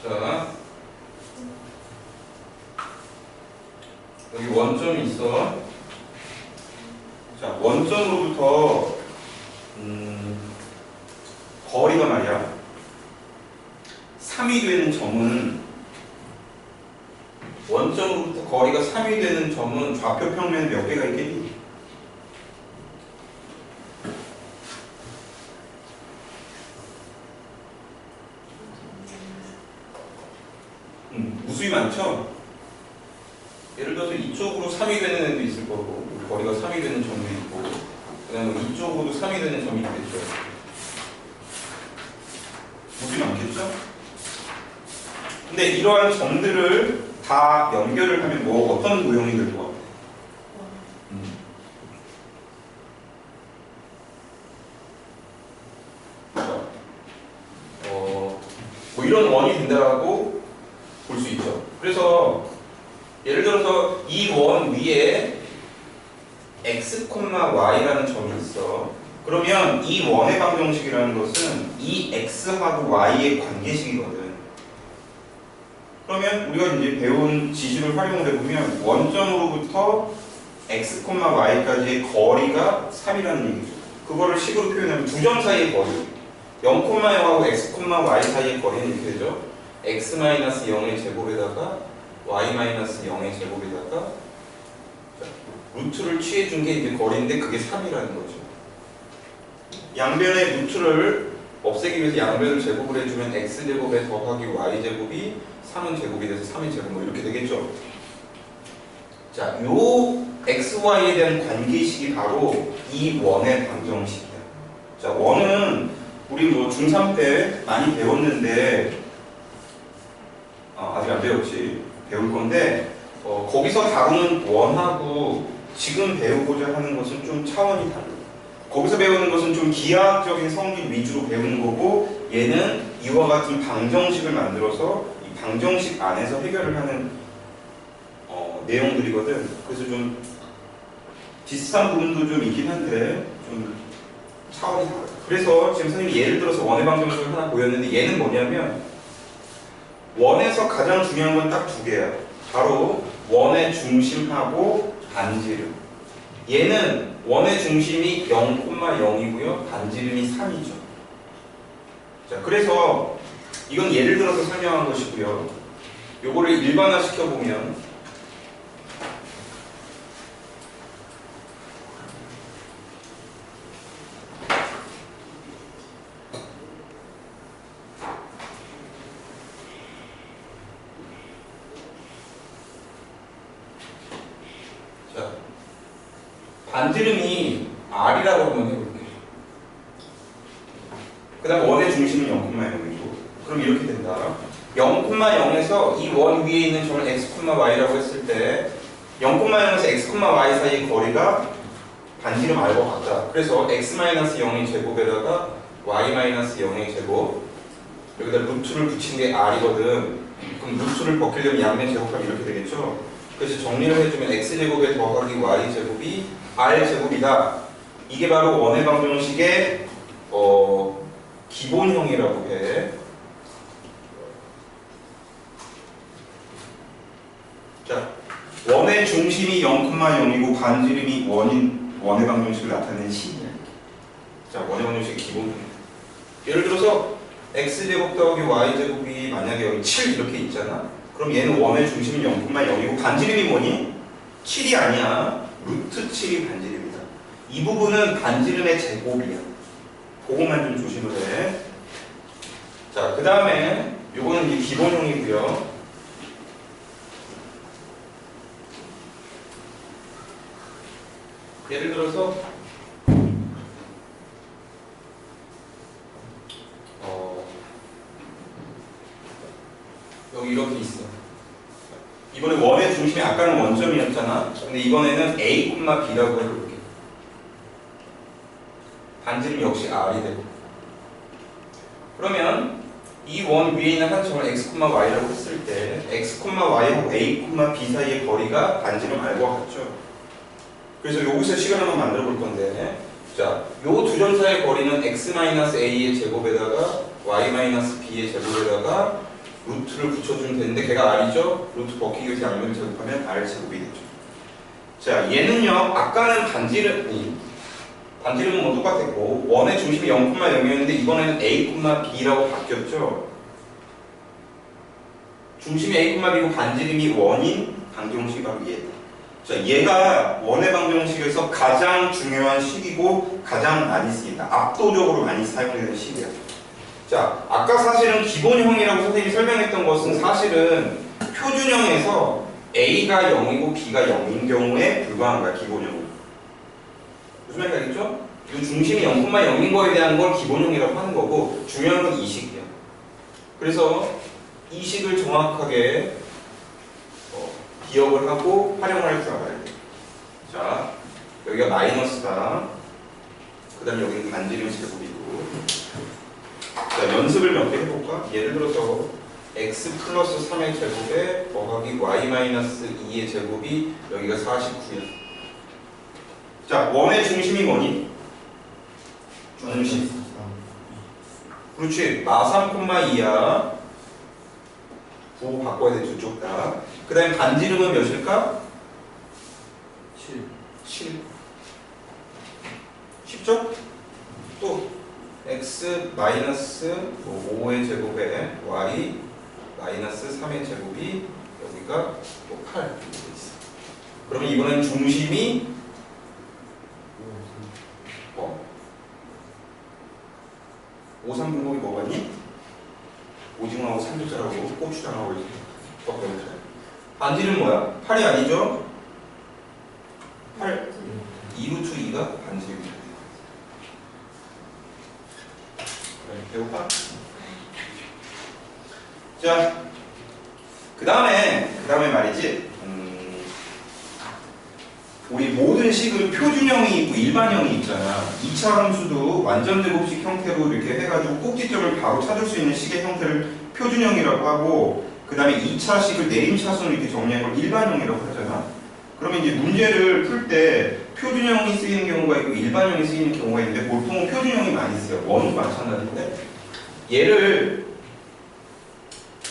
자, 여기 원점이 있어. 자, 원점으로부터 거리가 말이야 3이 되는 점은, 원점으로부터 거리가 3이 되는 점은 좌표 평면에 몇 개가 있겠니? 무수히 많죠? 예를 들어서 이쪽으로 3이 되는 애도 있을 거고, 거리가 3이 되는 점도 있고, 그 다음에 이쪽으로도 3이 되는 점이 있겠죠. 무수히 많겠죠? 근데 이러한 점들을 다 연결을 하면 어떤 모형이 될 것 같아? 뭐 이런 원이 된다라고 볼 수 있죠. 그래서 예를 들어서 이 원 위에 x, y라는 점이 있어. 그러면 이 원의 방정식이라는 것은 이 x하고 y의 관계식이거든. 그러면 우리가 이제 배운 지식을 활용을 해보면 원점으로부터 x, y까지의 거리가 3이라는 얘기죠. 그거를 식으로 표현하면 두 점 사이의 거리, 0,0하고 x, y 사이의 거리는 이렇게 되죠. x-0의 제곱에다가 y-0의 제곱에다가 루트를 취해준 게 이제 거리인데 그게 3이라는 거죠. 양변의 루트를 없애기 위해서 양변을 제곱을 해주면 x제곱에 더하기 y제곱이 3은 제곱이 돼서 3의 제곱 뭐 이렇게 되겠죠. 자, 요 xy에 대한 관계식이 바로 이 원의 방정식이야. 자, 원은 우리 뭐 중3 때 많이 배웠는데 아직 안 배웠지. 배울 건데 거기서 다루는 원하고 지금 배우고자 하는 것은 좀 차원이 달라. 거기서 배우는 것은 좀 기하학적인 성질 위주로 배우는 거고, 얘는 이와 같은 방정식을 만들어서 이 방정식 안에서 해결을 하는 내용들이거든. 그래서 좀 비슷한 부분도 좀 있긴 한데 좀 차원이 달라. 그래서 지금 선생님이 예를 들어서 원의 방정식을 하나 보였는데, 얘는 뭐냐면 원에서 가장 중요한 건 딱 두 개야. 바로 원의 중심하고 반지름. 얘는 원의 중심이 0,0이고요. 반지름이 3이죠. 자, 그래서 이건 예를 들어서 설명한 것이고요. 요거를 일반화 시켜보면 반지름이 R이라고 한번 해볼게요. 그 다음 원의 중심은 0,0이고, 그럼 이렇게 된다. 0,0에서 이 원 위에 있는 점을 x, y라고 했을 때 0,0에서 x, y 사이의 거리가 반지름 R과 같다. 그래서 x-0의 제곱에다가 y-0의 제곱, 여기다 루트를 붙인 게 R이거든. 그럼 루트를 벗기려면 양면 제곱하면 이렇게 되겠죠. 그래서 정리를 해주면 x제곱에 더하기 y제곱이 r제곱이다. 이게 바로 원의 방정식의 기본형이라고 해. 자, 원의 중심이 0,0이고 반지름이 원의 방정식을 나타내는 식이야. 자, 원의 방정식의 기본형. 예를 들어서 x제곱 더하기 y제곱이 만약에 여기 7 이렇게 있잖아. 그럼 얘는 원의 중심이 0,0이고 반지름이 뭐니? 7이 아니야. 루트 7이 반지름이다. 이 부분은 반지름의 제곱이야. 그것만 좀 조심을 해. 자, 그 다음에 요거는 이제 기본형이고요. 예를 들어서 여기 이렇게 있어. 이번에 원의 중심이 아까는 원점이었잖아. 근데 이번에는 A, B라고 해볼게. 반지름 역시 R이 되고. 그러면 이 원 위에 있는 한 점을 x, y라고 했을 때 x, y하고 a, b 사이의 거리가 반지름 R과 같죠. 그래서 여기서 식을 한번 만들어 볼 건데, 자, 요 두 점 사이의 거리는 x-a의 제곱에다가 y-b의 제곱에다가 루트를 붙여주면 되는데 걔가 r이죠? 루트 벗기기 양면을 제곱하면 r 제곱이 되죠. 자, 얘는요, 아까는 반지름은 뭐 똑같았고 원의 중심이 0,0이었는데 이번에는 a,b라고 바뀌었죠. 중심이 a,b고 반지름이 원인 방정식이 바로 얘다. 자, 얘가 원의 방정식에서 가장 중요한 식이고 가장 많이 쓰인다. 압도적으로 많이 사용되는 식이야. 자, 아까 사실은 기본형이라고 선생님이 설명했던 것은 사실은 표준형에서 A가 0이고 B가 0인 경우에 불과한 거야, 기본형은. 무슨 말인지 알겠죠? 이 중심이 0,0인 거에 대한 걸 기본형이라고 하는 거고 중요한 건 이 식이야. 그래서 이 식을 정확하게 기억을 하고 활용을 할 줄 알아야 돼. 자, 여기가 마이너스다. 그 다음에 여기는 반지름 제곱이고. 자, 연습을 몇 개 해볼까? 예를 들어서 x 플러스 3의 제곱에 더하기 y 마이너스 2의 제곱이 여기가 49야. 자, 원의 중심이 뭐니? 중심. 그렇지. 마3,2야. 부호 바꿔야 돼, 두 쪽 다. 그 다음에 반지름은 몇일까? 7. 쉽죠? 또 x 마이너스 5의 제곱에 y 마이너스 3의 제곱이 여기가 또 8 이렇게 있어. 그러면 이번엔 중심이 5, 3 분목이 뭐가니? 오징어하고 삼겹살하고 고추장하고 이렇게 섞어놓자. 반지름 뭐야? 8이 아니죠? 8 2루트 2가 반지름이야. 배울까? 자, 그 다음에 말이지. 우리 모든 식은 표준형이 있고 일반형이 있잖아. 2차 함수도 완전 제곱식 형태로 이렇게 해가지고 꼭지점을 바로 찾을 수 있는 식의 형태를 표준형이라고 하고, 그 다음에 2차 식을 내림차순으로 이렇게 정리한 걸 일반형이라고 하잖아. 그러면 이제 문제를 풀 때 표준형이 쓰이는 경우가 있고 일반형이 쓰이는 경우가 있는데 보통은 표준형이 많이 쓰여. 원도 마찬가지인데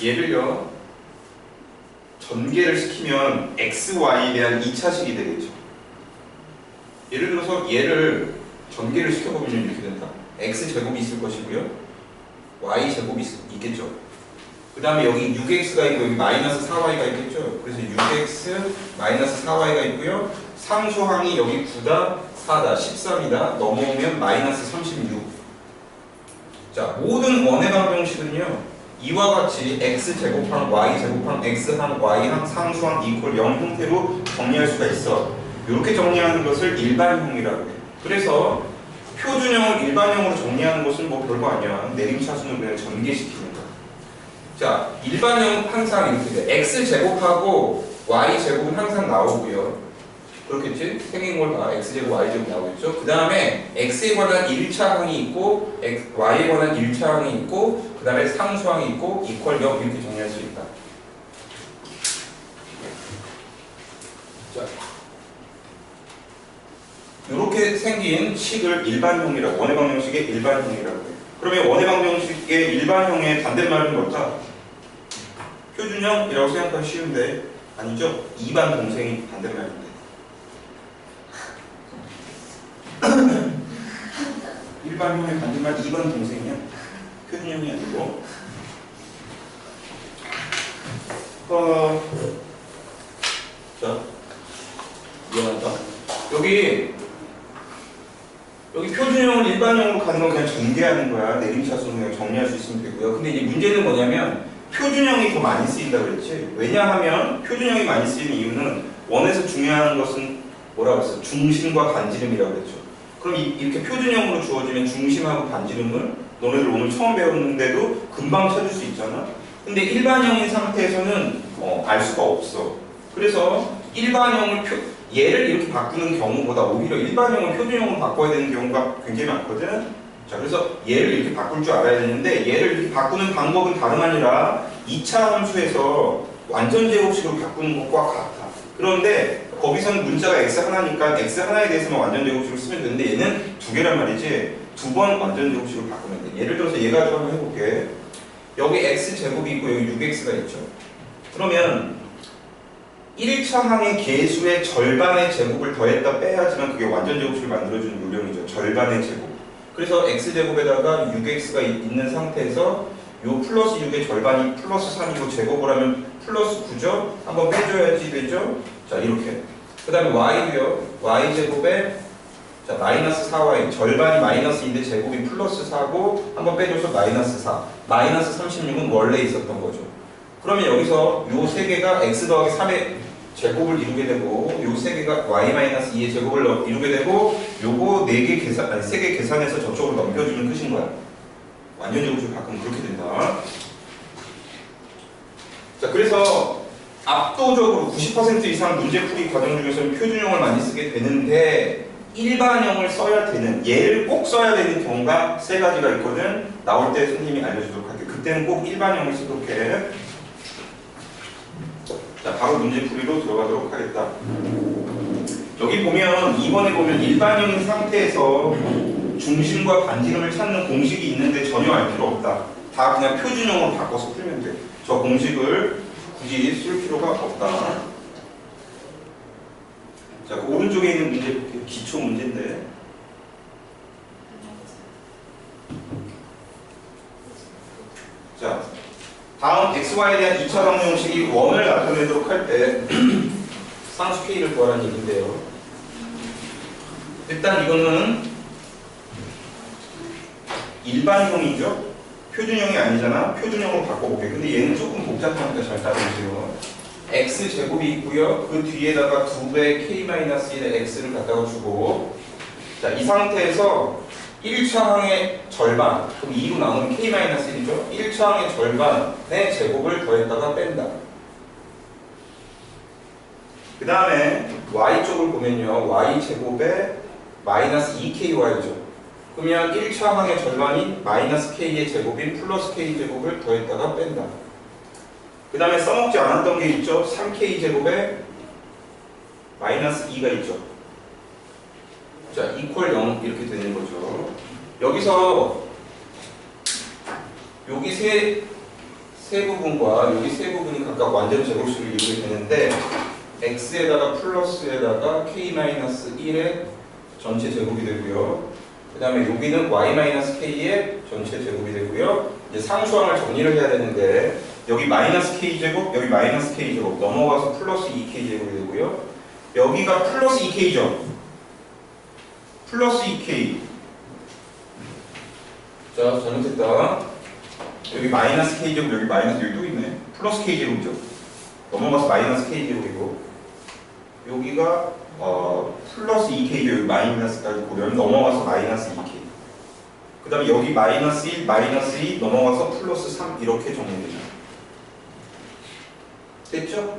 얘를요 전개를 시키면 x, y에 대한 2차식이 되겠죠. 예를 들어서 얘를 전개를 시켜보면 이렇게 된다. x제곱이 있을 것이고요. y제곱이 있겠죠. 그 다음에 여기 6x가 있고 여기 마이너스 4y가 있겠죠. 그래서 6x 마이너스 4y가 있고요. 상수항이 여기 9다, 4다, 13이다. 넘어오면 마이너스 36. 자, 모든 원의 방정식은요 이와 같이 x제곱항, y제곱항, x항, y항, 상수항 이퀄 0 형태로 정리할 수가 있어. 이렇게 정리하는 것을 일반형이라고 해요. 그래서 표준형을 일반형으로 정리하는 것은 뭐 별거 아니야. 내림차순을 그냥 전개시키는 거야. 자, 일반형은 항상 이렇게 돼. x제곱하고 y제곱은 항상 나오고요. 그렇겠지? 생긴 걸 봐. x제곱, y제곱 나오겠죠? 그 다음에 x에 관한 1차항이 있고 y에 관한 1차항이 있고 그 다음에 상수항이 있고 이퀄 0 이렇게 정리할 수 있다. 자, 이렇게 생긴 식을 일반형이라고, 원의 방정식의 일반형이라고 해요. 그러면 원의 방정식의 일반형의 반대말은 뭘까? 표준형이라고 생각하기 쉬운데 아니죠? 이반 동생이 반대말인데. 일반형의 반대말 이반 동생이야. 표준형이 아니고. 자, 미안하다. 여기 표준형을 일반형으로 가는 건 그냥 전개하는 거야. 내림차순으로 그냥 정리할 수 있으면 되고요. 근데 이제 문제는 뭐냐면 표준형이 더 많이 쓰인다 그랬지. 왜냐하면 표준형이 많이 쓰이는 이유는 원에서 중요한 것은 뭐라고 했어? 중심과 반지름이라고 했죠. 그럼 이렇게 표준형으로 주어지면 중심하고 반지름을 너네들 오늘 처음 배웠는데도 금방 찾을 수 있잖아. 근데 일반형인 상태에서는 알 수가 없어. 그래서 일반형을 얘를 이렇게 바꾸는 경우보다 오히려 일반형을 표준형으로 바꿔야 되는 경우가 굉장히 많거든. 자, 그래서 얘를 이렇게 바꿀 줄 알아야 되는데 얘를 이렇게 바꾸는 방법은 다름 아니라 2차 함수에서 완전 제곱식으로 바꾸는 것과 같아. 그런데 거기서는 문자가 x 하나니까 x 하나에 대해서만 완전 제곱식으로 쓰면 되는데 얘는 두 개란 말이지. 두 번 완전 제곱식으로 바꾸면 돼. 예를 들어서 얘 가지고 한번 해볼게. 여기 x 제곱이 있고 여기 6x가 있죠. 그러면 1차 항의 개수의 절반의 제곱을 더했다 빼야지만 그게 완전 제곱식을 만들어주는 요령이죠. 절반의 제곱. 그래서 x제곱에다가 6x가 있는 상태에서 요 플러스 6의 절반이 플러스 3이고 제곱을 하면 플러스 9죠? 한번 빼줘야지 되죠? 자, 이렇게. 그 다음에 y도요. y제곱에 자, 마이너스 4y. 절반이 마이너스인데 제곱이 플러스 4고 한번 빼줘서 마이너스 4. 마이너스 36은 원래 있었던 거죠. 그러면 여기서 요 세 개가 x 더하기 3의 제곱을 이루게 되고 요 세 개가 y-2의 제곱을 이루게 되고 요거 4개 계산, 아니 3개 계산해서 저쪽으로 넘겨주는 뜻인 거야. 완전 제곱식으로 바꾸면 그렇게 된다. 자, 그래서 압도적으로 90% 이상 문제풀이 과정 중에서는 표준형을 많이 쓰게 되는데 일반형을 써야 되는, 얘를 꼭 써야 되는 경우가 세 가지가 있거든. 나올 때 선생님이 알려주도록 할게. 그때는 꼭 일반형을 쓰도록 해. 자, 바로 문제풀이로 들어가도록 하겠다. 여기 보면 2번에 보면 일반형인 상태에서 중심과 반지름을 찾는 공식이 있는데 전혀 알 필요 없다. 다 그냥 표준형으로 바꿔서 풀면 돼. 저 공식을 굳이 쓸 필요가 없다. 자, 그 오른쪽에 있는 문제 볼게요. 기초 문제인데. 자, 다음 xy에 대한 2차 방정식이 원을 나타내도록 할 때 상수 k를 구하라는 얘기인데요. 일단 이거는 일반형이죠. 표준형이 아니잖아. 표준형으로 바꿔볼게. 근데 얘는 조금 복잡하니까 잘 따라오세요. x제곱이 있고요. 그 뒤에다가 2배 k-1의 x를 갖다가 주고, 자, 이 상태에서 1차 항의 절반, 그럼 2로 나오면 k-1이죠. 1차 항의 절반의 제곱을 더했다가 뺀다. 그 다음에 y쪽을 보면요. y제곱에 마이너스 2ky죠. 그러면 1차 항의 절반이 마이너스 k의 제곱인 플러스 k제곱을 더했다가 뺀다. 그 다음에 써먹지 않았던 게 있죠. 3k제곱에 마이너스 2가 있죠. 자, 이퀄 0 이렇게 되는 거죠. 여기서 여기 세 부분과 여기 세 부분이 각각 완전 제곱식을 이루게 되는데 x에다가 플러스에다가 k-1의 전체 제곱이 되고요. 그 다음에 여기는 y-k의 전체 제곱이 되고요. 이제 상수항을 정리를 해야 되는데 여기 마이너스 k제곱, 여기 마이너스 k제곱 넘어가서 플러스 2k제곱이 되고요. 여기가 플러스 2k죠. 플러스 2k. 자, 잘못했다. 여기 마이너스 k제곱, 여기 마이너스, 여기 또 있네. 플러스 k제곱이죠. 넘어가서 마이너스 k제곱이고 여기가 플러스 2k죠. 여기 마이너스까지 보면 넘어가서 마이너스 2k. 그 다음에 여기 마이너스 1, 마이너스 2 넘어가서 플러스 3 이렇게 정리됩니다. 됐죠?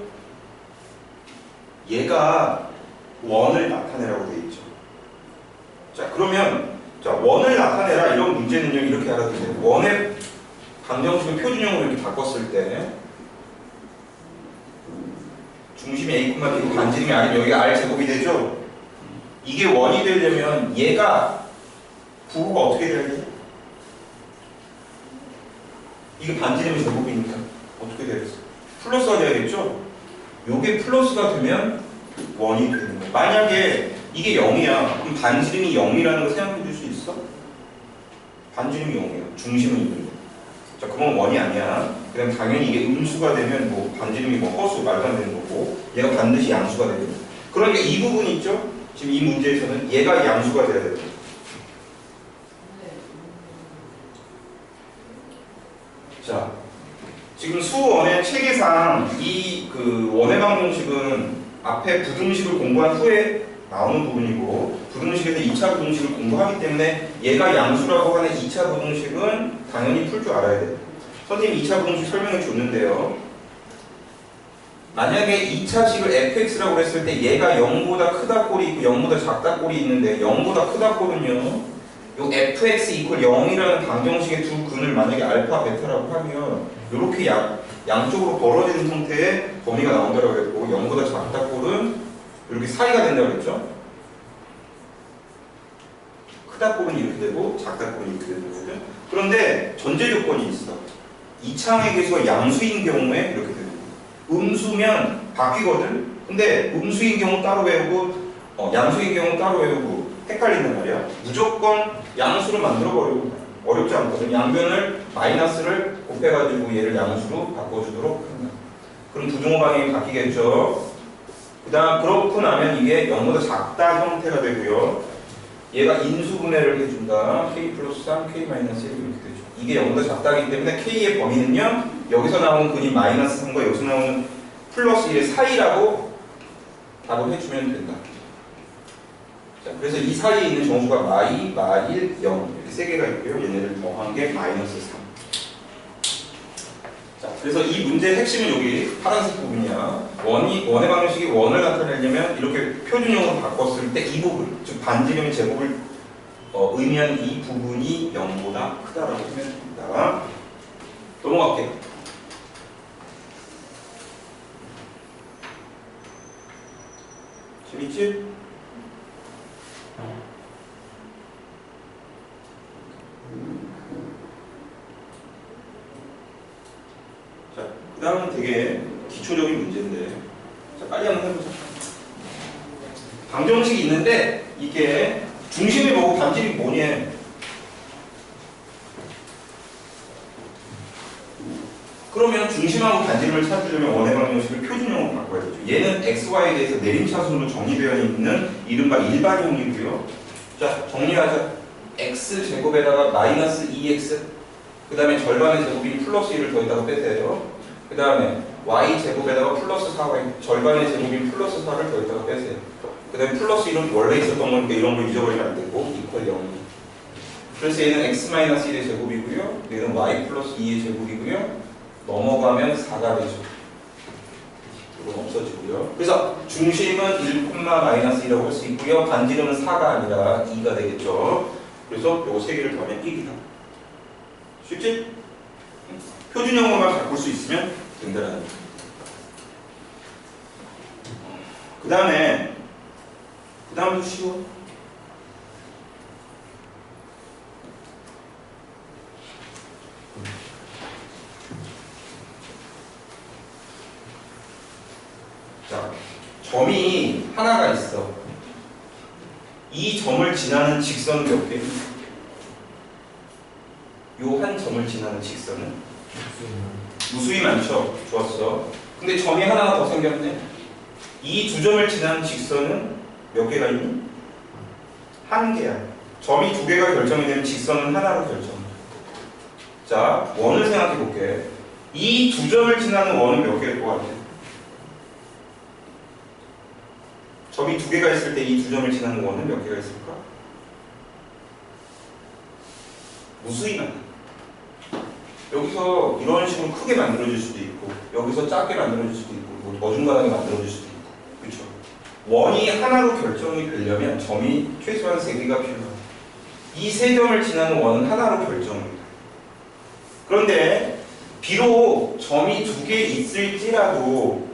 얘가 원을 나타내라고 되어 있죠. 자, 그러면 자, 원을 나타내라 이런 문제는요. 이렇게 알아두세요. 원의 방정식을 표준형으로 이렇게 바꿨을 때 중심이 a, b고 반지름이 r이면 여기가 r 제곱이 되죠. 이게 원이 되려면 얘가 부호가 어떻게 돼야 되죠? 이게 반지름이 제곱이니까 어떻게 되겠어? 플러스가 돼야겠죠? 요게 플러스가 되면 원이 되는 거예요. 만약에 이게 0이야. 그럼 반지름이 0이라는 거 생각해 줄 수 있어? 반지름이 0이에요. 중심은 있는데. 자, 그건 원이 아니야. 그럼 당연히 이게 음수가 되면 뭐 반지름이 뭐 허수 말도 안 되는 거고 얘가 반드시 양수가 되는 거예요. 그러니까 이 부분 있죠? 지금 이 문제에서는 얘가 양수가 돼야 돼요. 자, 지금 수원의 체계상 이 그 원의 방정식은 앞에 부등식을 공부한 후에 나오는 부분이고 부등식에서 2차 부등식을 공부하기 때문에 얘가 양수라고 하는 2차 부등식은 당연히 풀 줄 알아야 돼요. 선생님이 2차 부등식 설명해 줬는데요. 만약에 2차식을 fx라고 했을 때 얘가 0보다 크다 꼴이 있고 0보다 작다 꼴이 있는데 0보다 크다 꼴은요. 요 fx 이퀄 0이라는 방정식의 두 근을 만약에 알파, 베타라고 하면 이렇게 양쪽으로 벌어지는 형태의 범위가 나온다고 했고 0보다 작다 꼴은 이렇게 사이가 된다고 그랬죠? 크다 꼴은 이렇게 되고 작다 꼴은 이렇게 되는 거죠. 그런데 전제 조건이 있어. 이차항의 개수가 양수인 경우에 이렇게 되는 거예요. 음수면 바뀌거든. 근데 음수인 경우 따로 외우고 양수인 경우 따로 외우고 헷갈린단 말이야. 무조건 양수로 만들어 버리고 어렵지 않거든. 양변을 마이너스를 곱해가지고 얘를 양수로 바꿔주도록 한다. 그럼 부등호 방향이 바뀌겠죠. 그렇고 나면 이게 0보다 작다 형태가 되고요. 얘가 인수분해를 해준다. k 플러스 3, k 마이너스 1 이렇게 되죠. 이게 0보다 작다기 때문에 k의 범위는요. 여기서 나오는 근이 마이너스 3과 여기서 나오는 플러스 1의 사이라고 답을 해주면 된다. 자, 그래서 이 사이에 있는 정수가 마2, 마1, 0 이렇게 세 개가 있고요. 얘네를 더한 게 마이너스 3. 자, 그래서 이 문제의 핵심은 여기 파란색 부분이야. 원의 방정식이 원을 나타내려면 이렇게 표준형으로 바꿨을 때 이 부분, 즉 반지름의 제곱을 의미하는 이 부분이 0보다 크다라고 하면 됩니다. 넘어갈게요. 재밌지? 자, 그 다음은 되게 기초적인 문제인데, 자, 빨리 한번 해보자. 방정식이 있는데, 이게 중심을 보고 반지름이 뭐니? 그러면 중심하고 반지름을 찾으려면 원의 방정식을 표준형으로 바꿔야 되죠. 얘는 xy에 대해서 내림차순으로 정리되어 있는 이른바 일반형이고요. 자, 정리하자. x제곱에다가 마이너스 2x, 그 다음에 절반의 제곱이 플러스 1을 더했다가 빼세요. 그 다음에 y제곱에다가 플러스 4y, 절반의 제곱이 플러스 4를 더했다가 빼세요. 그 다음에 플러스 1은 원래 있었던 거니까 이런 걸 잊어버리면 안 되고 이퀄 0. 그래서 얘는 x-1의 제곱이고요. 얘는 y 플러스 2의 제곱이고요. 넘어가면 4가 되죠. 이건 없어지고요. 그래서 중심은 1,-1이라고 할 수 있고요. 반지름은 4가 아니라 2가 되겠죠. 그래서 요거 세 개를 더하면 1이다. 쉽지? 표준형으로만 바꿀 수 있으면 된다는 거죠. 그 다음도 쉬워. 자, 점이 하나가 있어. 이 점을 지나는 직선은 몇 개? 요 한 점을 지나는 직선은? 무수히 많죠? 좋았어. 근데 점이 하나가 더 생겼네. 이 두 점을 지나는 직선은 몇 개가 있니? 한 개야. 점이 두 개가 결정이 되면 직선은 하나로 결정. 자, 원을 생각해 볼게. 이 두 점을 지나는 원은 몇 개일 것 같아? 점이 두 개가 있을 때 이 두 점을 지나는 원은 몇 개가 있을까? 무수히 많아. 여기서 이런 식으로 크게 만들어질 수도 있고, 여기서 작게 만들어질 수도 있고, 뭐 어중간하게 만들어질 수도 있고, 그렇죠? 원이 하나로 결정이 되려면 점이 최소한 3개가 필요합니다. 이 세 점을 지나는 원은 하나로 결정입니다. 그런데 비록 점이 2개 있을지라도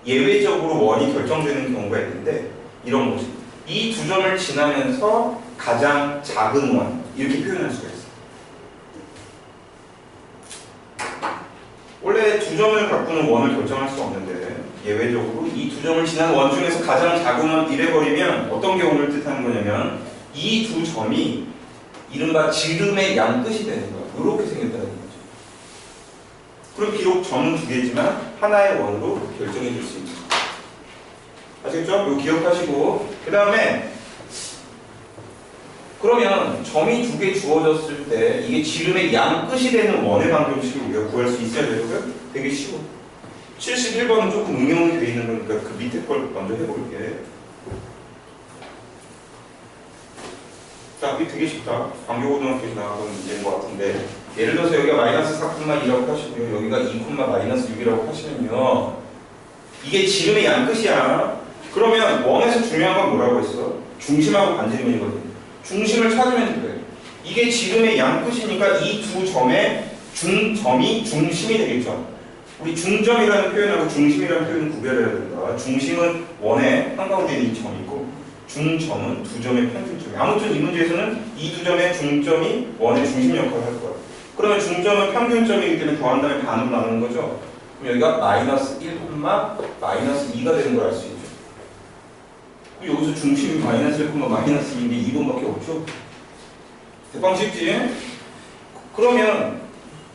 예외적으로 원이 결정되는 경우가 있는데 이런 모습. 이 두 점을 지나면서 가장 작은 원 이렇게 표현할 수가 있어요. 원래 두 점을 바꾸는 원을 결정할 수 없는데 예외적으로 이 두 점을 지나는 원 중에서 가장 작은 원 이래버리면 어떤 경우를 뜻하는 거냐면 이 두 점이 이른바 지름의 양 끝이 되는 거예요. 이렇게 생겼다는 거죠. 그럼 비록 점은 2개지만 하나의 원으로 결정이 될 수 있습니다. 아시겠죠? 이거 기억하시고 그 다음에 그러면 점이 2개 주어졌을 때 이게 지름의 양 끝이 되는 원의 방정식을 우리가 구할 수 있어야 되고요. 되게 쉬워. 71번은 조금 응용이 되어 있는 거니까 그 밑에 걸 먼저 해볼게. 자, 이게 되게 쉽다. 광교고등학교에서 나가던 문제인 것 같은데 예를 들어서 여기가 마이너스 4,2라고 하시고요. 여기가 2,-6이라고 하시면요. 이게 지름의 양 끝이야. 그러면 원에서 중요한 건 뭐라고 했어? 중심하고 반지름이거든요. 중심을 찾으면 돼요. 이게 지름의 양 끝이니까 이 두 점의 중점이 중심이 되겠죠. 우리 중점이라는 표현하고 중심이라는 표현은 구별해야 된다. 중심은 원의 한가운데 있는 이 점이고 중점은 두 점의 평균점이. 아무튼 이 문제에서는 이 두 점의 중점이 원의 중심 역할을 할 거야. 그러면 중점은 평균점이기 때문에 더한 다음에 반으로 나누는 거죠. 그럼 여기가 마이너스 1, 마이너스 2가 되는 걸 알 수 있죠. 여기서 중심이 마이너스 1, 마이너스 2인데 2번밖에 없죠. 대빵 쉽지? 그러면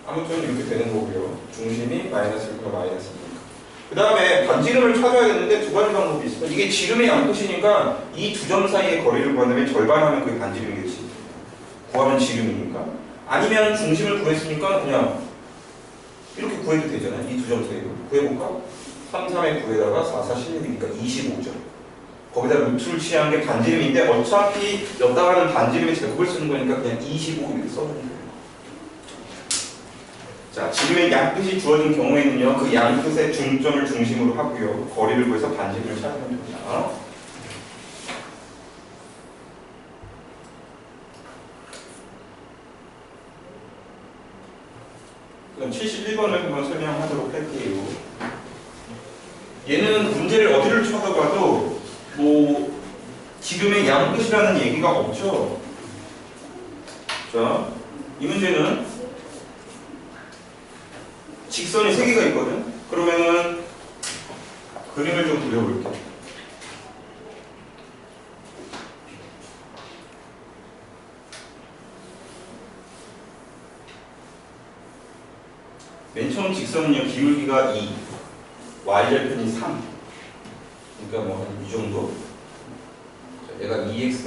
아무튼 이렇게 되는 거고요. 중심이 마이너스 1, 마이너스 2니까. 그 다음에 반지름을 찾아야겠는데 두 가지 방법이 있어요. 이게 지름의 양끝이니까 이 두 점 사이의 거리를 구한다면 절반하면 그게 반지름이겠지. 구하면 지름이니까. 아니면 중심을 구했으니까 그냥 이렇게 구해도 되잖아요. 이 두 점 사이로. 구해볼까? 3, 3의 9에다가 4, 4, 16이니까 25점. 거기다 루트를 취한 게 반지름인데 어차피 엿다가는 반지름의 제곱을 쓰는 거니까 그냥 25 이렇게 써주면 돼요. 자, 지름의 양끝이 주어진 경우에는요, 그 양끝의 중점을 중심으로 하고요, 거리를 구해서 반지름을 찾으면 됩니다. 그럼 71번을 한번 설명하도록 할게요. 얘는 문제를 어디를 쳐다봐도 뭐 지름의 양끝이라는 얘기가 없죠. 자, 이 문제는 직선이 3개가 있거든. 그러면은 그림을 좀 그려볼게. 맨 처음 직선은요, 기울기가 2, y절편이 3. 그러니까 뭐 이 정도. 자, 얘가 2x-y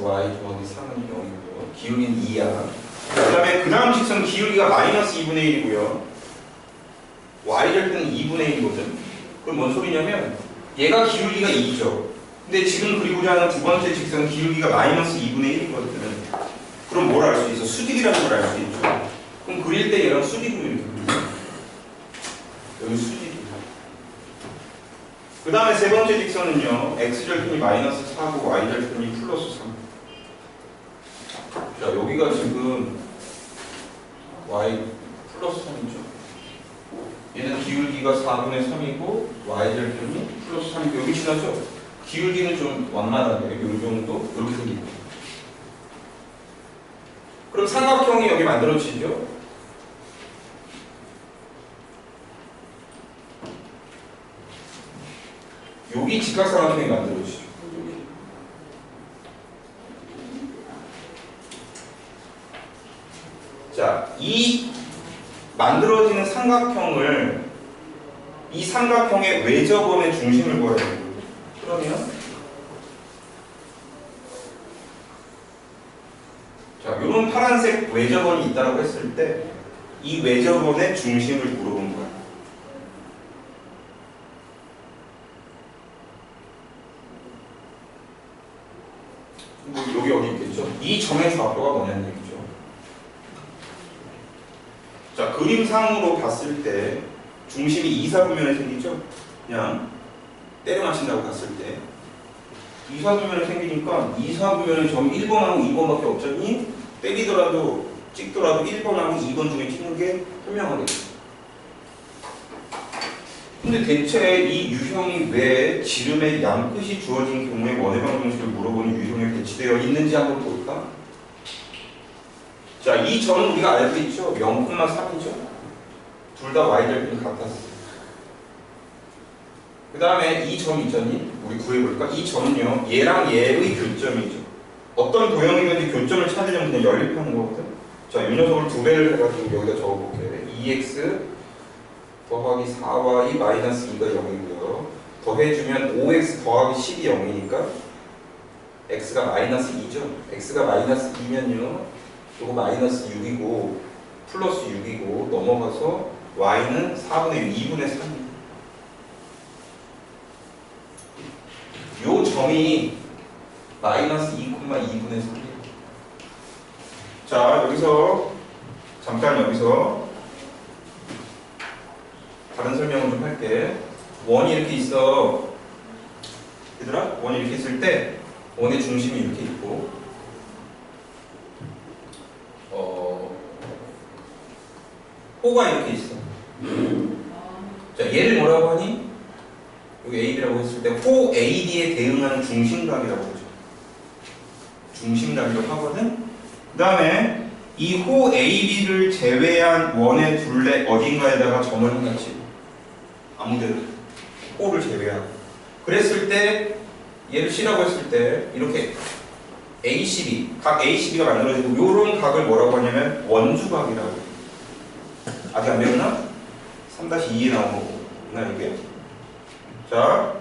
더하기 3은 0이고요. 기울기는 2야. 그 다음에 그 다음 직선 기울기가 마이너스 2분의 1이고요. y절편은 2분의 1이거든. 그럼 뭔 소리냐면 얘가 기울기가 2죠. 근데 지금 그리고자 하는 두 번째 직선 기울기가 마이너스 2분의 1이거든. 그럼 뭘 알 수 있어? 수직이라는 걸 알 수 있죠. 그럼 그릴 때 얘랑 수직으로 이렇게 그리죠. 여기 수직이. 그 다음에 세 번째 직선은요, x절편이 마이너스 4고 y절편이 플러스 3. 자, 여기가 지금 y 플러스 3이죠. 얘는 기울기가 4분의 3이고 y절편이 플러스 3이고 여기 지나죠? 기울기는 좀 완만하게 이 정도 이렇게 생깁니다. 그럼 삼각형이 여기 만들어지죠? 여기 직각삼각형이 만들어지죠. 자, 이 만들어지는 삼각형을 이 삼각형의 외접원의 중심을 구해야 돼요. 그러면 자, 이런 파란색 외접원이 있다고 했을 때 이 외접원의 중심을 물어본 거야. 여기 어디 있겠죠? 이 점의 좌표가 뭐냐는 얘기죠. 자, 그림상으로 봤을 때 중심이 이사분면에 생기죠? 그냥 때려 맞춘다고 봤을 때 이사분면에 생기니까 이사분면의 점이 1번하고 2번밖에 없잖니? 때리더라도 찍더라도 1번하고 2번 중에 찍는 게 현명하겠죠. 근데 대체 이 유형이 왜 지름의 양끝이 주어진 경우에 원해방 정식을 물어보는 유형에 배치되어 있는지 한번 볼까? 자, 이 점은 우리가 알고 있죠? 0,3이죠? 둘 다 y절편이 같았어. 그 다음에 이 점 있잖니? 우리 구해볼까? 이 점은요, 얘랑 얘의 교점이죠. 어떤 도형이든지 교점을 찾으려면 그냥 연립하는 거거든? 자, 이 녀석을 2배를 해가지고 여기다 적어볼게. 2x 더하기 4y 마이너스 2가 0이고요. 더해주면 5x 더하기 10이 0이니까 x가 마이너스 2죠. x가 마이너스 2면요. 요거 마이너스 6이고 플러스 6이고 넘어가서 y는 4분의 2분의 3입니다. 요 점이 마이너스 2,2분의 3이에요. 자, 여기서 잠깐 여기서 다른 설명을 좀 할게. 원이 이렇게 있어. 얘들아, 원이 이렇게 있을 때 원의 중심이 이렇게 있고 호가 이렇게 있어. 자, 얘를 뭐라고 하니? 여기 AB라고 했을 때 호 AD에 대응하는 중심각이라고 하죠. 중심각이라고 하거든. 그 다음에 이 호 AB를 제외한 원의 둘레 어딘가에다가 점을 하나 치고 아무데나 호를 제외하고 그랬을 때 얘를 C라고 했을 때 이렇게 ACB, 각 ACB가 만들어지고 요런 각을 뭐라고 하냐면 원주각이라고 해요. 아직 안 배웠나? 3-2에 나온 거고 이게. 자,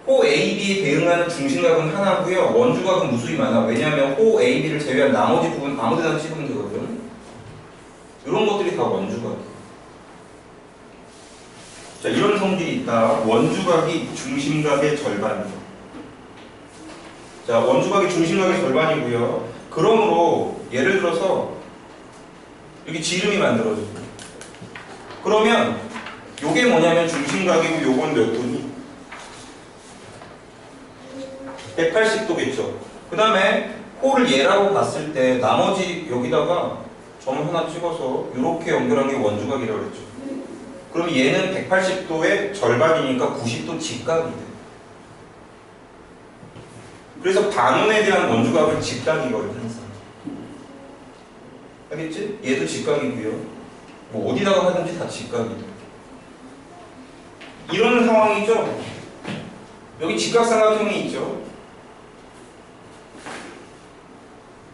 호 AB에 대응하는 중심각은 하나고요. 원주각은 무수히 많아. 왜냐하면 호 AB를 제외한 나머지 부분 아무데나 찍으면 되거든. 이런 것들이 다 원주각이에요. 자, 이런 성질이 있다. 원주각이 중심각의 절반이죠. 자, 원주각이 중심각의 절반이고요. 그러므로 예를 들어서 여기 지름이 만들어져요. 그러면 요게 뭐냐면 중심각이고 요건 몇 도니? 180도겠죠. 그 다음에 호를 얘라고 봤을 때 나머지 여기다가 점을 하나 찍어서 이렇게 연결한 게 원주각이라고 그랬죠. 그럼 얘는 180도의 절반이니까 90도 직각이 돼. 그래서 반원에 대한 원주각은 직각이거든요, 항상. 알겠지? 얘도 직각이고요. 뭐 어디다가 하든지 다 직각이 돼. 이런 상황이죠. 여기 직각삼각형이 있죠.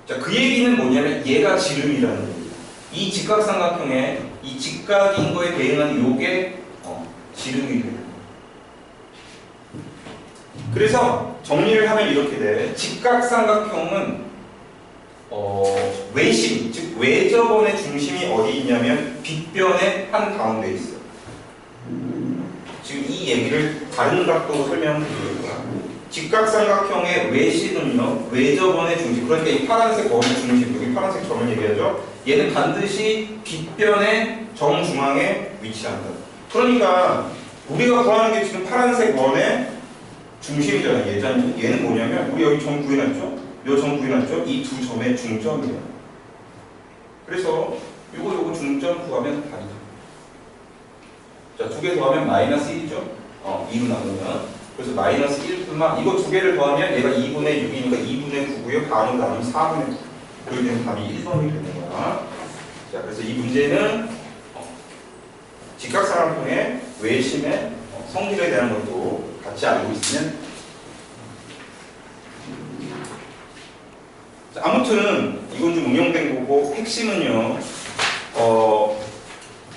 자, 그 얘기는 뭐냐면 얘가 지름이라는 거예요. 이 직각삼각형에 이 직각인 거에 대응하는 요게 지름이 돼요. 그래서 정리를 하면 이렇게 돼. 직각삼각형은 외심, 즉 외접원의 중심이 어디 있냐면 빗변의 한 가운데 있어요. 지금 이 얘기를 다른 각도로 설명드릴 거야. 직각삼각형의 외심은요, 외접원의 중심. 그러니까 이 파란색 원의 중심, 여기 파란색 점을 얘기하죠. 얘는 반드시 빗변의 정중앙에 위치한다. 그러니까 우리가 구하는 게 지금 파란색 원의 중심이잖아요. 얘는 뭐냐면 우리 여기 점 구해놨죠? 요 점 구해놨죠? 이 두 점의 중점이에요. 그래서 요거 중점 구하면 답이죠. 자, 두 개 더하면 마이너스 1이죠? 2로 나누면. 그래서 마이너스 1분만 이거 두 개를 더하면 얘가 2분의 6이니까 2분의 9고요. 반으로 나누면 4분의 9. 그렇게 되면 답이 1번이 되는 거야. 자, 그래서 이 문제는 직각삼각형의 외심의 성질에 대한 것도 같이 알고 있으면. 자, 아무튼 이건 좀 응용된 거고 핵심은요.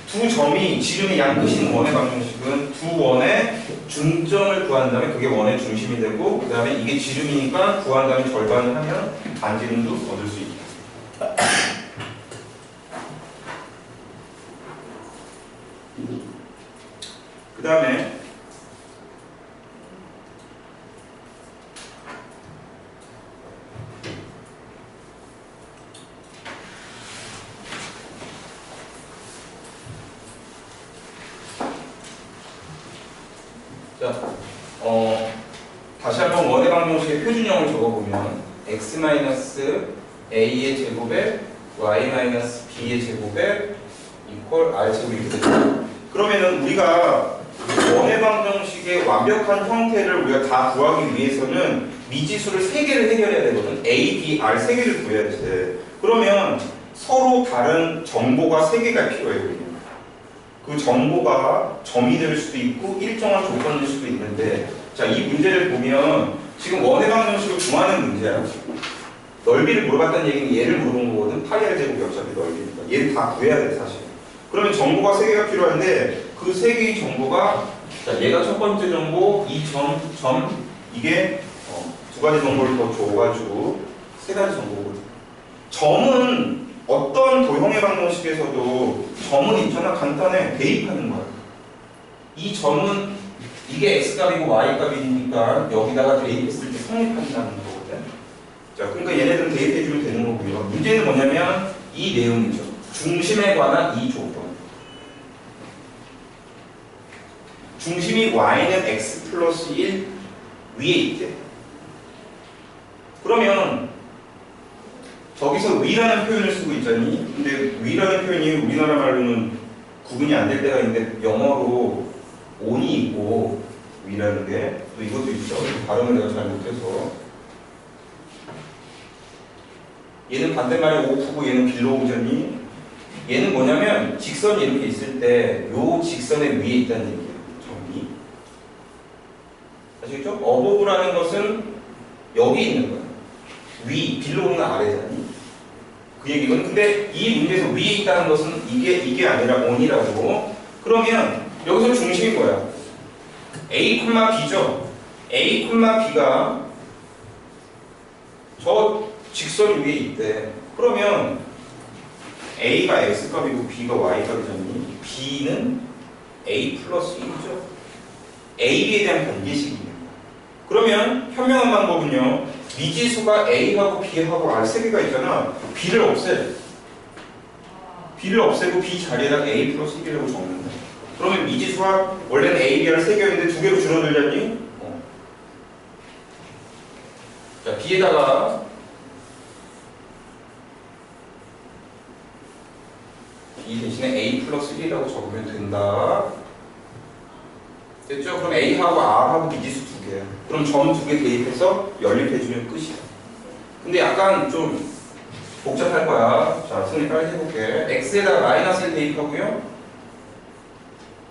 두 점이 지름이 양 끝인 원의 방정식은 두 원의 중점을 구한 다음에 그게 원의 중심이 되고 그 다음에 이게 지름이니까 구한 다음에 절반을 하면 반지름도 얻을 수 있다. 그 다음에 다시 한번 원의 방정식의 표준형을 적어보면 x-a의 제곱에 y-b의 제곱에 이퀄 r제곱 이렇게 되죠. 그러면은 우리가 원의 방정식의 완벽한 형태를 우리가 다 구하기 위해서는 미지수를 3개를 해결해야 되거든. a, b, r 3개를 구해야 돼. 그러면 서로 다른 정보가 3개가 필요해요. 그 정보가 점이 될 수도 있고 일정한 조건일 수도 있는데, 자, 이 문제를 보면 지금 원의 방정식을 구하는 문제야. 넓이를 물어봤다는 얘기는 얘를 물어본 거거든. 파이 r 제곱이 어차피 넓이니까 얘를 다 구해야 돼 사실. 그러면 정보가 3개가 필요한데 그 3개의 정보가, 자, 얘가 첫 번째 정보, 이 점, 이게 두 가지 정보를 더 줘가지고 3가지 정보거든. 점은 어떤 도형의 방정식에서도 점은 있잖아. 간단해. 대입하는 거야. 이 점은 이게 x값이고 y값이니까 여기다가 대입했을 때 성립한다는 거거든. 자, 그러니까 얘네들은 대입해주면 되는 거고요. 문제는 뭐냐면 이 내용이죠. 중심에 관한 이 조건. 중심이 y는 x 플러스 1 위에 있대. 그러면 저기서 위라는 표현을 쓰고 있잖니. 근데 위라는 표현이 우리나라 말로는 구분이 안 될 때가 있는데 영어로 on이 있고 위라는 게 또 이것도 있죠. 발음을 내가 잘 못해서 얘는 반대말이 오프고 얘는 빌로우잖니. 얘는 뭐냐면 직선이 이렇게 있을 때 요 직선의 위에 있다는 얘기예요. 점이. 아시겠죠? 어보브라는 것은 여기 있는 거야. 위, 빌로우는 아래잖니. 그 얘기는 근데 이 문제에서 위에 있다는 것은 이게 아니라 on이라고. 그러면 여기서 중심이 뭐야? A, B죠. A, B가 저 직선 위에 있대. 그러면 A가 X값이고 B가 Y값이잖니. B는 A 플러스 1이죠. A에 대한 관계식이에요. 그러면 현명한 방법은요. 미지수가 A하고 B하고 R 세 개가 있잖아. B를 없애. B를 없애고 B 자리에다 A 플러스 1이라고 적는 거야. 그러면 미지수가 원래는 A, B, R 세 개였는데 두 개로 줄어들잖니? 자, B에다가 B 대신에 A 플러스 1이라고 적으면 된다. 됐죠? 그럼 A하고 R하고 미지수 두 개야. 그럼 점 두 개 대입해서 연립해주면 끝이야. 근데 약간 좀 복잡할 거야. 자, 승리 빨리 해볼게. X에다가 마이너스 1 대입하고요.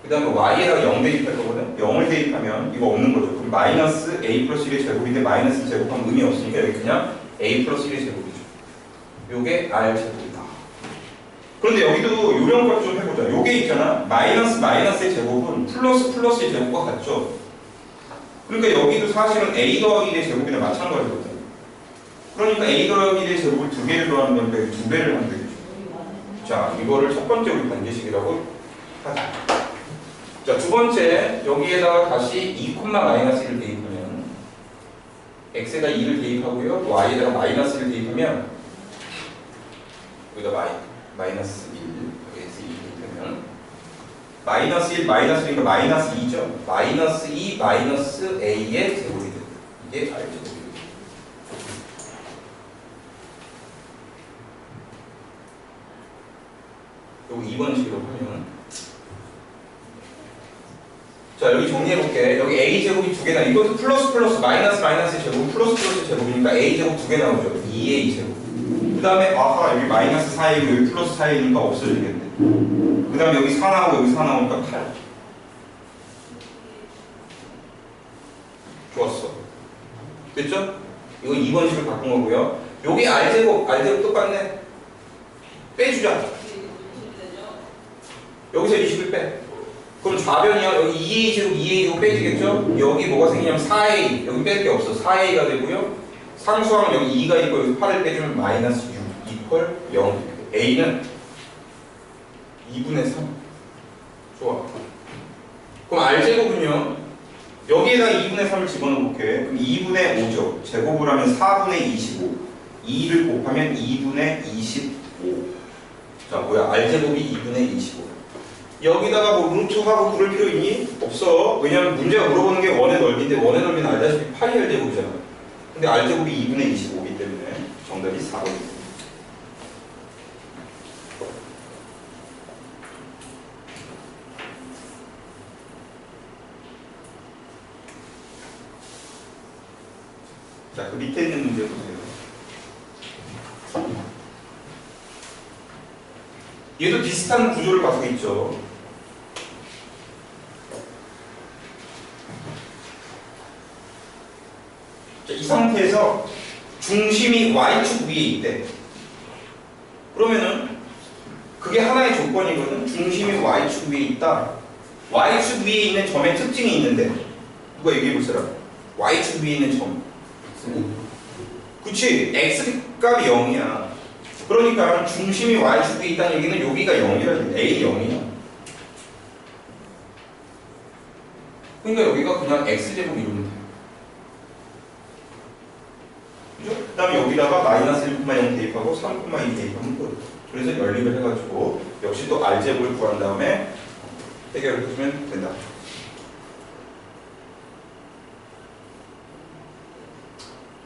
그 다음에 Y에다가 0 대입할 거거든? 0을 대입하면 이거 없는 거죠. 그럼 마이너스 A 플러스 1의 제곱인데 마이너스 제곱하면 의미 없으니까 여기 그냥 A 플러스 1의 제곱이죠. 요게 R 제곱이다. 그런데 여기도 요령값 좀 해보자. 요게 있잖아. 마이너스의 제곱은 플러스의 제곱과 같죠. 그러니까 여기도 사실은 A 더하기 1의 제곱이나 마찬가지거든. 그러니까 A 더하기 1의 제곱을 두 개를 더하는 건데 두 배를 하면 되겠죠. 자, 이거를 첫 번째 우리 관계식이라고 하자. 자, 두 번째, 여기에다가 다시 2, 마이너스 1을 대입하면 x에다 2를 대입하고요. y에다가 마이너스 1을 대입하면 여기다 마이너스 1, 여기에서 2 대입하면 마이너스 1, 마이너스 1이니까 마이너스 2죠. 마이너스 2, 마이너스 a의 제곱이 됩니다. 이게 r 제곱이에요. 여기 2번 식으로 하면 자, 여기 정리해볼게. 여기 A제곱이 두 개나, 이것도 플러스 마이너스 제곱, 플러스 제곱이니까 A제곱 두 개 나오죠. 2A제곱. 그 다음에, 아하, 여기 마이너스 4A고 여기 플러스 4A니까 없어지겠네. 그 다음에 여기 4 나오고 여기 4 나오니까 8. 좋았어. 됐죠? 이거 2번식을 바꾼 거고요. 여기 R제곱 똑같네. 빼주자. 여기서 20을 빼. 그럼 좌변이요. 여기 2A제곱 빼지겠죠? 여기 뭐가 생기냐면 4A. 여기 뺄 게 없어. 4A가 되고요. 상수항은 여기 2가 있고 여기 8을 빼주면 마이너스 6 이퀄 0. A는 2분의 3. 좋아. 그럼 R제곱은요. 여기에다 2분의 3을 집어넣어볼게. 그럼 2분의 5죠. 제곱을 하면 4분의 25. 2를 곱하면 2분의 25. 자, 뭐야. R제곱이 2분의 25. 여기다가 뭐 루트하고 부를 필요 있니? 없어. 왜냐면 문제가 물어보는 게 원의 넓이인데 원의 넓이는 알다시피 8이 R제곱이잖아. 근데 R제곱이 2분의 25이기 때문에 정답이 4번입니다. 자, 그 밑에 있는 문제 보세요. 얘도 비슷한 구조를 갖고 있죠. 자, 이 상태에서 중심이 Y축 위에 있대. 그러면은 그게 하나의 조건이거든. 중심이 Y축 위에 있다. Y축 위에 있는 점의 특징이 있는데 누가 얘기해 볼 사람? Y축 위에 있는 점. 그치? X값이 0이야. 그러니까 중심이 Y축 위에 있다는 얘기는 여기가 0이라는 A 0이야. 그러니까 여기가 그냥 X제곱 이루면 돼. 그죠? 그 다음에 여기다가 마이너스 1,0 대입하고 3,2 대입하면 끝. 그래서 연립을 해가지고 역시 또 R제곱을 구한 다음에 해결을 해주면 된다.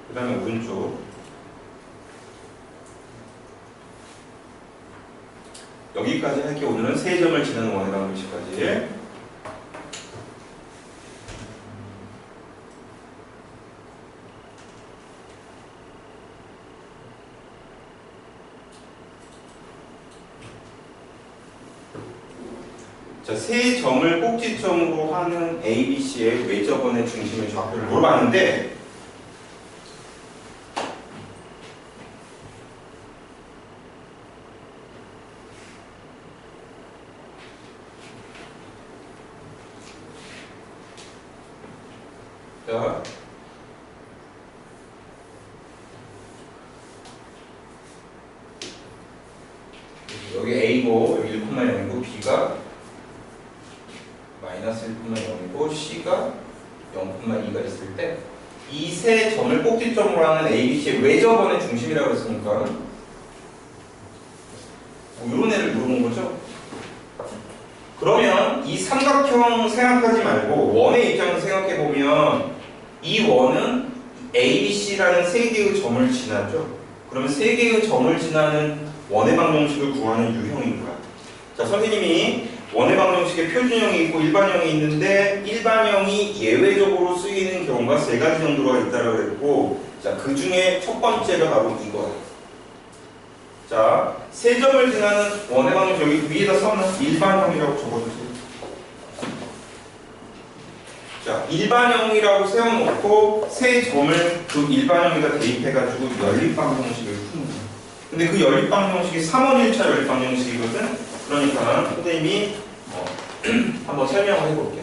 그 다음에 오른쪽 여기까지 할게. 오늘은 세 점을 지나는 원의 방정식까지. 자, 세 점을 꼭지점으로 하는 ABC의 외접원의 중심의 좌표를 물어봤는데 자, 여기 A고 여기 1,0이고 B가 마이너스 1,0이고 C가 0,2가 있을 때 이 세 점을 꼭지점으로 하는 ABC의 외접원의 중심이라고 했으니까 이런 애를 물어본 거죠. 그러면 이 삼각형 생각하지 말고 원의 입장에서 생각해 보면 이 원은 ABC라는 세 개의 점을 지나죠. 그러면 세 개의 점을 지나는 원의 방정식을 구하는 유형인 거야. 자, 선생님이 원의 방정식에 표준형이 있고 일반형이 있는데 일반형이 예외적으로 쓰이는 경우가 세 가지 정도가 있다고 그랬고, 자, 그 중에 첫 번째가 바로 이거야. 자, 세 점을 지나는 원의 방정식 여기 위에다 써놓은 일반형이라고 적어주세요. 자, 일반형이라고 세워놓고 세 점을 그 일반형에다 대입해가지고 연립방정식을 푸는 거야. 근데 그 연립방정식이 3원 1차 연립방정식이거든. 그러니까 선생님이 한번 설명을 해볼게.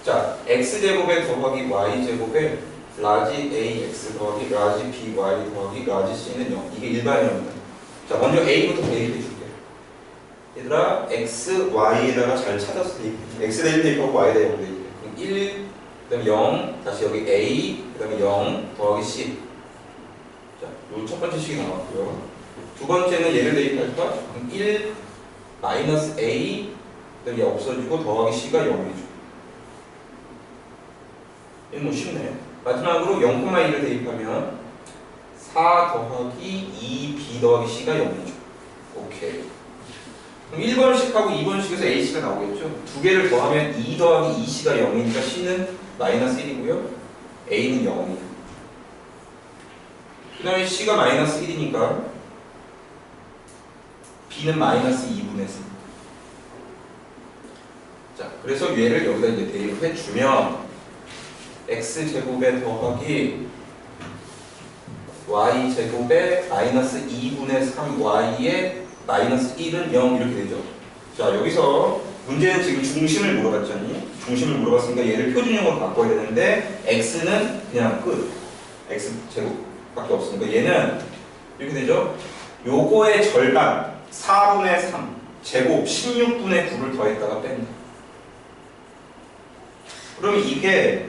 자, x제곱에 더하기 y제곱에 라지 ax 더하기 라지 by 더하기 라지 c는 0. 이게 일반형이다. 자, 먼저 a부터 대입해줄게. 얘들아, x, y에다가 잘 찾아서 대입해. x 대입 대입하고 y 대입 대입해. 그럼 1, 그 다음에 0, 다시 여기 a, 그 다음에 0 더하기 c. 자, 요 첫 번째 식이 나왔고요. 두 번째는 얘를 대입할까? 그럼 1 마이너스 a, 그다음에 없어지고 더하기 c가 0이죠. 이건 뭐 쉽네. 마지막으로 0,2를 대입하면 4 더하기 2b 더하기 c가 0이죠. 오케이. 그럼 1번식하고 2번식에서 ac가 나오겠죠. 두 개를 더하면 2 더하기 2c가 0이니까 c는 마이너스 1이고요. a는 0이에요. 그 다음에 c가 마이너스 1이니까 b는 마이너스 2분의 3. 자, 그래서 얘를 여기다 이제 대입해 주면 x제곱에 더하기 y제곱에 마이너스 2분의 3y에 마이너스 1은 0 이렇게 되죠. 자, 여기서 문제는 지금 중심을 물어봤잖니. 중심을 물어봤으니까 얘를 표준형으로 바꿔야 되는데 x는 그냥 끝. x제곱밖에 없으니까 얘는 이렇게 되죠. 요거의 절반 4분의 3 제곱 16분의 9를 더했다가 뺀다. 그러면 이게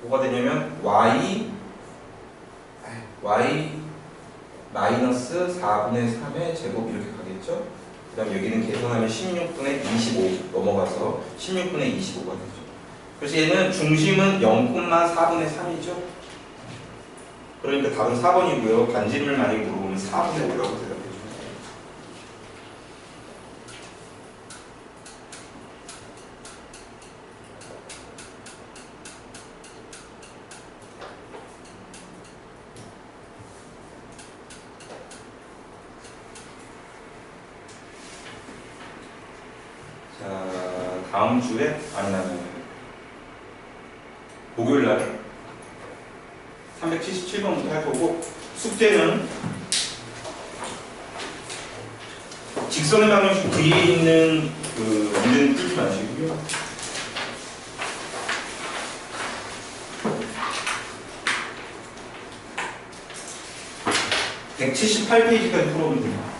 뭐가 되냐면 y 마이너스 4분의 3의 제곱 이렇게 가겠죠. 그 다음 여기는 계산하면 16분의 25 넘어가서 16분의 25가 되죠. 그래서 얘는 중심은 0,4분의 3이죠. 그러니까 답은 4번이고요. 반지름을 많이 물어보면 4분의 5라고 대답해 주세요. 자, 다음 주에 목요일 날 377번부터 할 거고, 숙제는 직선의 방정식 뒤에 있는 그 문제는 풀지 마시고요. 178페이지까지 풀어보면 됩니다.